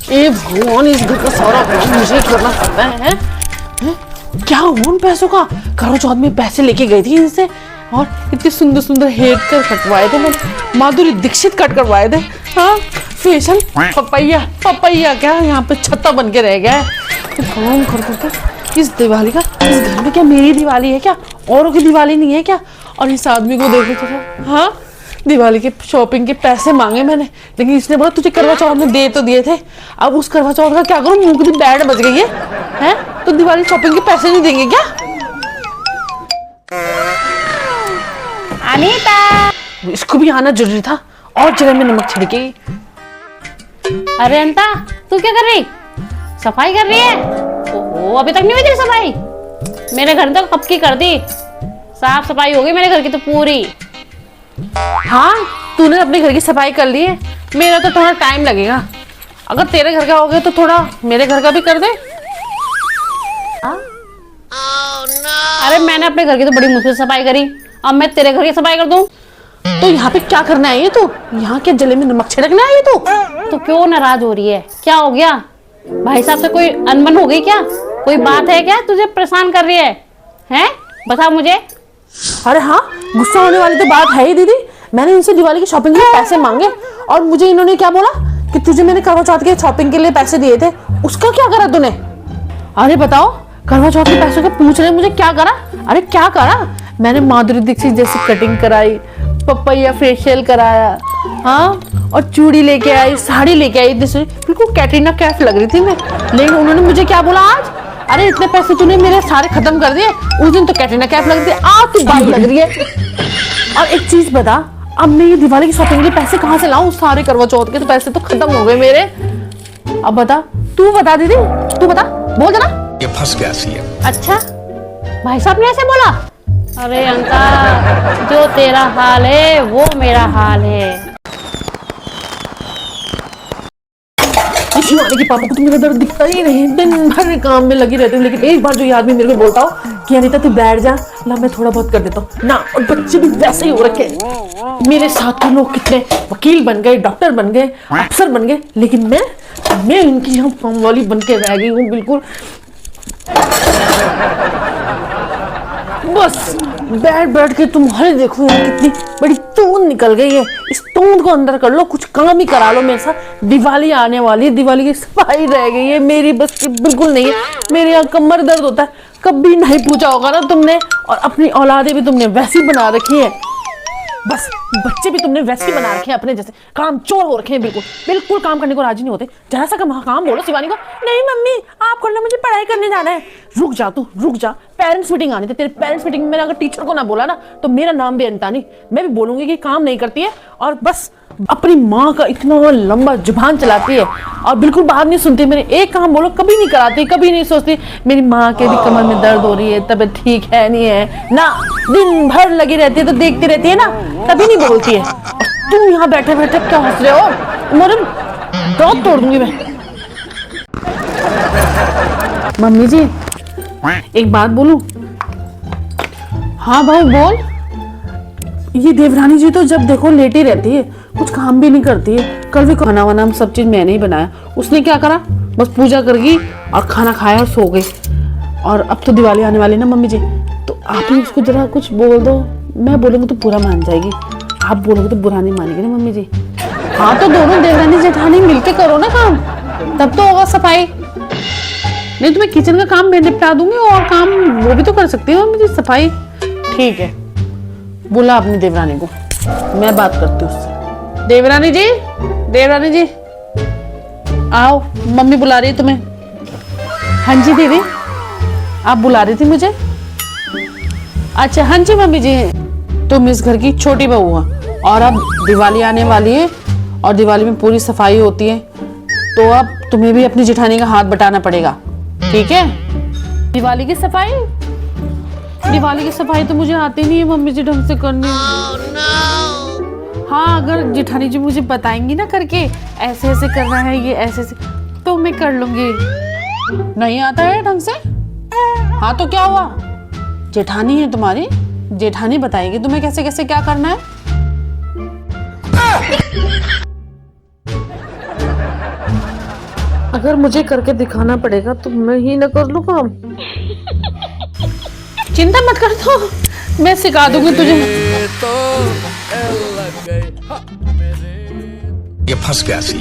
ए भगवान, इस घर का सारा काम मुझे करना पड़ता है, हैं? क्या उन पैसों का? करो चौथ में पैसे लेके गई थी इनसे और इतने सुंदर सुंदर हेयर कट कटवाए थे, मैंने माधुरी दीक्षित कट करवाए थे। हाँ, फेशियल पपैया पपैया क्या यहाँ पे छत्ता बन के रह गया है। तो काम कर इस दिवाली का, इस घर में क्या मेरी दिवाली है क्या, औरों की दिवाली नहीं है क्या? और इस आदमी को देखो तो, हाँ दिवाली के शॉपिंग के पैसे मांगे मैंने, लेकिन इसने बोला तुझे करवा चौथ में दे तो दिए थे, अब उस करवा चौथ का क्या करूं, मुंह की बैंड बज गई है, हैं? तो दिवाली शॉपिंग के पैसे नहीं देंगे क्या? अनीता, इसको भी आना जरूरी था, और जगह में नमक छिड़के। अरे अनिता, तू क्या कर रही? सफाई कर रही है? ओहो, अभी तक नहीं हुई तेरी सफाई? मेरे घर तो कब की कर दी, साफ सफाई हो गई मेरे घर की तो पूरी। हाँ, तूने अपने घर की सफाई कर ली है, मेरा तो थोड़ा टाइम लगेगा। अगर तेरे घर का हो गया तो थोड़ा मेरे घर का भी कर दे। अरे मैंने अपने घर की तो बड़ी मुश्किल सफाई करी, अब मैं तेरे घर की सफाई कर दूं? तो यहाँ पे क्या करना है ये? तो यहाँ के जले में नमक छिड़कना है ये? तो क्यों नाराज हो रही है? क्या हो गया? भाई साहब से कोई अनबन हो गई क्या? कोई बात है क्या तुझे परेशान कर रही है? हैं? बता मुझे। अरे हाँ, गुस्सा होने वाली तो बात है ही दीदी। मैंने इनसे दिवाली की शॉपिंग के लिए पैसे मांगे और मुझे इन्होंने क्या बोला कि तुझे मैंने करवा चौथ के शॉपिंग के लिए पैसे दिए थे, उसका क्या करा तूने? अरे बताओ, करवा चौथ के पैसों का पूछ रहे मुझे क्या करा? अरे क्या करा? मैंने माधुरी दीक्षित जैसी कटिंग कराई, पपैया फेशियल कराया, हाँ, और चूड़ी लेके आई, साड़ी लेके आई, बिल्कुल कैटरीना कैफ लग रही थी मैं। लेकिन उन्होंने मुझे क्या बोला आज? अरे इतने पैसे तूने मेरे सारे खत्म कर दिए, उस दिन तो कैटरीना कैफ लग रही थी, आज तू बात लग रही है। और एक चीज बता, अब मैं ये दिवाली की शॉपिंग के पैसे कहाँ से लाऊं? सारे करवा चौथ के तो पैसे तो खत्म हो गए मेरे। अब बता, तू बता दीदी, तू बता, बोल देना। ये फंस गया सी है। अच्छा, भाई साहब ने ऐसे बोला? अरे अंका, जो तेरा हाल है वो मेरा हाल है। शिवानी के पापा को तो मेरा दर्द दिखता ही नहीं, दिन भर काम में लगी रहती हूँ, लेकिन एक बार जो ये आदमी मेरे को बोलता हो कि अनीता तू बैठ जा, ला मैं थोड़ा बहुत कर देता हूँ ना। और बच्चे भी वैसे ही हो रखे हैं। मेरे साथ के लोग कितने वकील बन गए, डॉक्टर बन गए, अफसर बन गए, लेकिन मैं इनकी यहाँ काम वाली बन के रह गई हूँ बिल्कुल। बस बैठ बैठ के तुम्हारे देखो यार कितनी बड़ी तूंद निकल गई है, इस तूंद को अंदर कर लो, कुछ काम ही करा लो मेरे साथ। दिवाली आने वाली, दिवाली की सफाई रह गई है, मेरी बस की बिल्कुल नहीं है। मेरे यहाँ कमर दर्द होता है, कभी नहीं पूछा होगा ना तुमने। और अपनी औलादे भी तुमने वैसी बना रखी है, बस बच्चे भी तुमने वैसे ही बना रखे हैं अपने जैसे, काम चोर हो रखे हैं, बिल्कुल बिल्कुल काम करने को राजी नहीं होते। जरा सा काम बोलो शिवानी को, नहीं मम्मी आप कर लो, मुझे पढ़ाई करने जाना है। रुक जा तू, रुक जा, पेरेंट्स मीटिंग आनी थी, तेरे पेरेंट्स मीटिंग में मैंने अगर टीचर को ना बोला ना तो मेरा नाम भी अनिता नहीं, मैं भी बोलूंगी कि काम नहीं करती है और बस अपनी माँ का इतना लंबा जुबान चलाती है और बिल्कुल बात नहीं सुनती। मेरे एक काम बोलो कभी नहीं कराती, कभी नहीं सोचती मेरी माँ के भी कमर में दर्द हो रही है, तबीयत ठीक है नहीं है ना, दिन भर लगी रहती है तो देखती रहती है ना, तभी नहीं बोलती है। और तुम यहाँ बैठे बैठे क्या हंस रहे हो? मेरे दांत तोड़ दूंगी मैं। मम्मी जी एक बात बोलूं? हाँ भाई बोल। ये देवरानी जी तो जब देखो लेटी रहती है, कुछ काम भी नहीं करती है। कल भी खाना वाना सब चीज मैंने ही बनाया, उसने क्या करा, बस पूजा कर गई और खाना खाया और सो गई। और अब तो दिवाली आने वाली ना मम्मी जी, तो आप ही उसको जरा कुछ बोल दो। मैं बोलूंगी तो पूरा मान जाएगी, आप बोलोगे तो बुरा नहीं मानेगी ना मम्मी जी। हाँ तो दोनों देवरानी जेठानी मिलके करो ना काम, तब तो होगा सफाई। नहीं तो मैं किचन का काम मैं निपटा दूंगी और काम वो भी तो कर सकती हूँ मम्मी जी, सफाई। ठीक है, बुला अपनी देवरानी को, मैं बात करती हूँ उससे। देवरानी जी, देवरानी जी आओ, मम्मी बुला रही है तुम्हें। हाँ जी दीदी, आप बुला रही थी मुझे? अच्छा हाँ जी मम्मी जी, तुम इस घर की छोटी बहू हो और अब दिवाली आने वाली है और दिवाली में पूरी सफाई होती है, तो अब तुम्हें भी अपनी जेठानी का हाथ बटाना पड़ेगा, ठीक है? दिवाली की सफाई, दिवाली की सफाई तो मुझे आती नहीं है मम्मी जी ढंग से करनी। हाँ अगर जेठानी जी मुझे बताएंगी ना करके ऐसे ऐसे करना है, ये ऐसे ऐसे, तो मैं कर लूंगी। नहीं आता है ढंग से? हाँ तो क्या हुआ, जेठानी है तुम्हारी, जेठानी बताएगी तुम्हें कैसे कैसे क्या करना है। अगर मुझे करके दिखाना पड़ेगा तो मैं ही ना कर लूँ काम। चिंता मत कर, तो मैं सिखा दूंगी तुझे। ये फंस गया सी